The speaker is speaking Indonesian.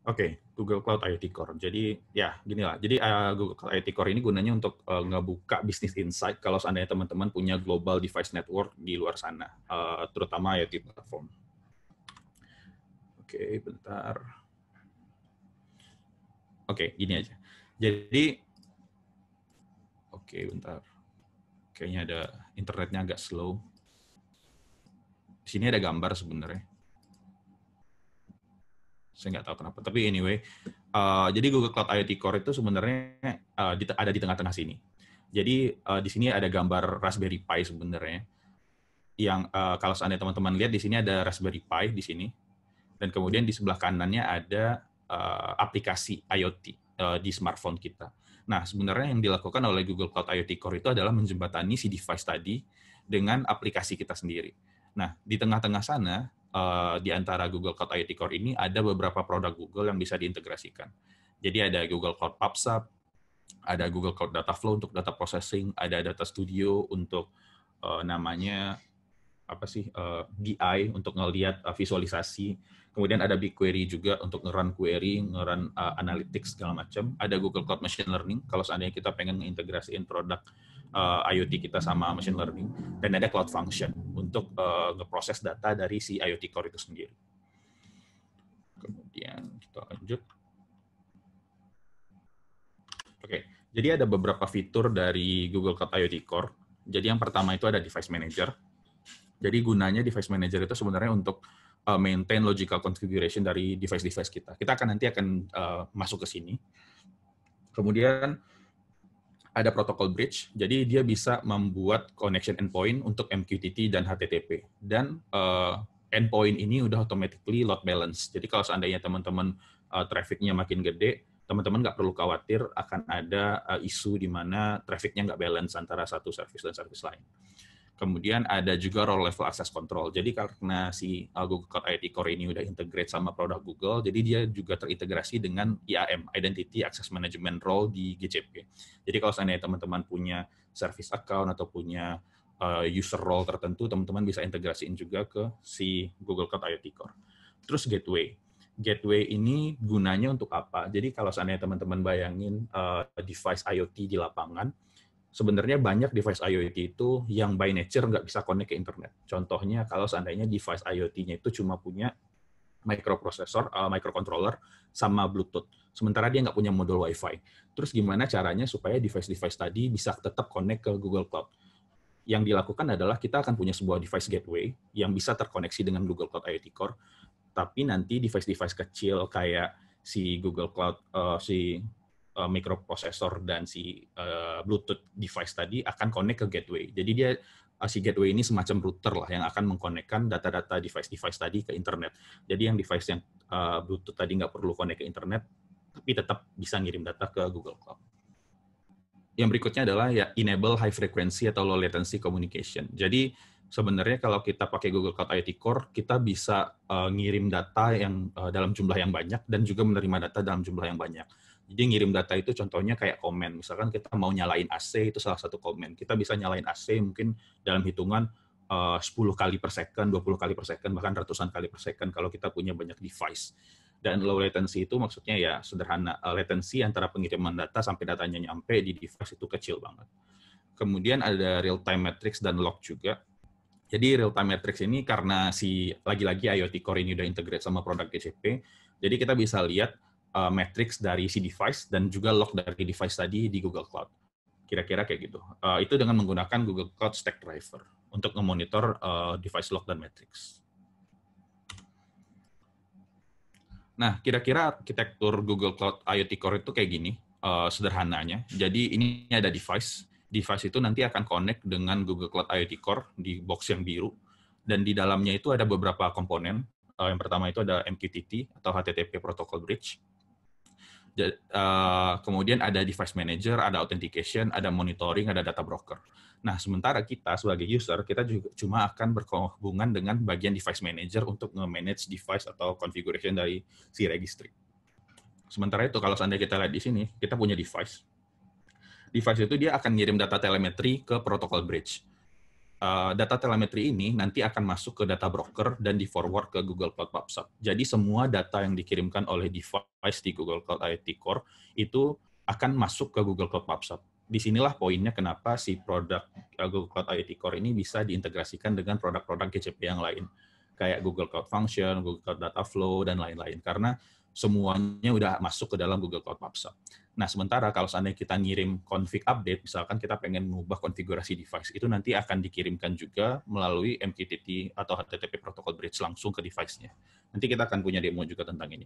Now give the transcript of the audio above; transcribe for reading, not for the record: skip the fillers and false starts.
Oke, Google Cloud IoT Core. Jadi ya gini lah. Jadi Google Cloud IoT Core ini gunanya untuk ngebuka bisnis insight kalau seandainya teman-teman punya global device network di luar sana, terutama IoT platform. Oke, bentar. Oke, gini aja. Jadi, oke, bentar. Kayaknya ada internetnya agak slow. Di sini ada gambar sebenarnya. Saya nggak tahu kenapa. Tapi anyway, jadi Google Cloud IoT Core itu sebenarnya ada di tengah-tengah sini. Jadi di sini ada gambar Raspberry Pi sebenarnya. Yang kalau seandainya teman-teman lihat di sini ada Raspberry Pi di sini, dan kemudian di sebelah kanannya ada aplikasi IoT di smartphone kita. Nah, sebenarnya yang dilakukan oleh Google Cloud IoT Core itu adalah menjembatani si device tadi dengan aplikasi kita sendiri. Nah, di tengah-tengah sana, di antara Google Cloud IoT Core ini ada beberapa produk Google yang bisa diintegrasikan. Jadi ada Google Cloud PubSub, ada Google Cloud Data Flow untuk data processing, ada Data Studio untuk namanya apa sih BI untuk ngelihat visualisasi. Kemudian ada BigQuery juga untuk nge-run query, nge-run analytics segala macam. Ada Google Cloud Machine Learning kalau seandainya kita pengen mengintegrasiin produk IoT kita sama machine learning. Dan ada Cloud Function untuk ngeproses data dari si IoT Core itu sendiri. Kemudian kita lanjut. Oke, jadi ada beberapa fitur dari Google Cloud IoT Core. Jadi yang pertama itu ada Device Manager. Jadi gunanya Device Manager itu sebenarnya untuk maintain logical configuration dari device-device kita. Kita nanti akan masuk ke sini. Kemudian ada protocol bridge, jadi dia bisa membuat connection endpoint untuk MQTT dan HTTP. Dan endpoint ini udah automatically load balance. Jadi kalau seandainya teman-teman traffic-nya makin gede, teman-teman nggak perlu khawatir akan ada isu di mana traffic-nya nggak balance antara satu service dan service lain. Kemudian ada juga role level access control. Jadi karena si Google Cloud IoT Core ini udah integrate sama produk Google, jadi dia juga terintegrasi dengan IAM, Identity Access Management Role di GCP. Jadi kalau seandainya teman-teman punya service account atau punya user role tertentu, teman-teman bisa integrasiin juga ke si Google Cloud IoT Core. Terus gateway. Gateway ini gunanya untuk apa? Jadi kalau seandainya teman-teman bayangin device IoT di lapangan, sebenarnya banyak device IoT itu yang by nature nggak bisa connect ke internet. Contohnya kalau seandainya device IoT-nya itu cuma punya microprocessor, microcontroller, sama Bluetooth. Sementara dia nggak punya modul Wi-Fi. Terus gimana caranya supaya device-device tadi bisa tetap connect ke Google Cloud? Yang dilakukan adalah kita akan punya sebuah device gateway yang bisa terkoneksi dengan Google Cloud IoT Core, tapi nanti device-device kecil kayak si Google Cloud, microprocessor dan si Bluetooth device tadi akan connect ke gateway. Jadi dia si gateway ini semacam router lah yang akan mengkonekkan data-data device-device tadi ke internet. Jadi yang device yang Bluetooth tadi nggak perlu connect ke internet, tapi tetap bisa ngirim data ke Google Cloud. Yang berikutnya adalah ya enable high frequency atau low latency communication. Jadi sebenarnya kalau kita pakai Google Cloud IoT Core, kita bisa ngirim data yang dalam jumlah yang banyak dan juga menerima data dalam jumlah yang banyak. Jadi ngirim data itu contohnya kayak komen. Misalkan kita mau nyalain AC, itu salah satu komen. Kita bisa nyalain AC mungkin dalam hitungan 10 kali per second, 20 kali per second, bahkan ratusan kali per second kalau kita punya banyak device. Dan low latency itu maksudnya ya sederhana. Latency antara pengiriman data sampai datanya nyampe di device itu kecil banget. Kemudian ada real-time metrics dan log juga. Jadi real-time metrics ini karena si lagi-lagi IoT Core ini udah integrate sama produk GCP, jadi kita bisa lihat metrics dari si device dan juga log dari device tadi di Google Cloud. Kira-kira kayak gitu. Itu dengan menggunakan Google Cloud Stack Driver untuk memonitor device log dan metrics. Nah, kira-kira arsitektur Google Cloud IoT Core itu kayak gini, sederhananya. Jadi ini ada device. Device itu nanti akan connect dengan Google Cloud IoT Core di box yang biru. Dan di dalamnya itu ada beberapa komponen. Yang pertama itu ada MQTT atau HTTP Protocol Bridge. Kemudian ada device manager, ada authentication, ada monitoring, ada data broker. Nah, sementara kita sebagai user, kita juga cuma akan berhubungan dengan bagian device manager untuk nge-manage device atau configuration dari si registry. Sementara itu, kalau seandainya kita lihat di sini, kita punya device. Device itu dia akan ngirim data telemetri ke protocol bridge. Data telemetri ini nanti akan masuk ke data broker dan di-forward ke Google Cloud PubSub. Jadi semua data yang dikirimkan oleh device device di Google Cloud IoT Core itu akan masuk ke Google Cloud PubSub. Disinilah poinnya kenapa si produk Google Cloud IoT Core ini bisa diintegrasikan dengan produk-produk GCP yang lain, kayak Google Cloud Function, Google Cloud Data Flow, dan lain-lain. Karena semuanya udah masuk ke dalam Google Cloud PubSub. Nah, sementara kalau seandainya kita ngirim config update, misalkan kita pengen mengubah konfigurasi device, itu nanti akan dikirimkan juga melalui MQTT atau HTTP Protocol Bridge langsung ke device-nya. Nanti kita akan punya demo juga tentang ini.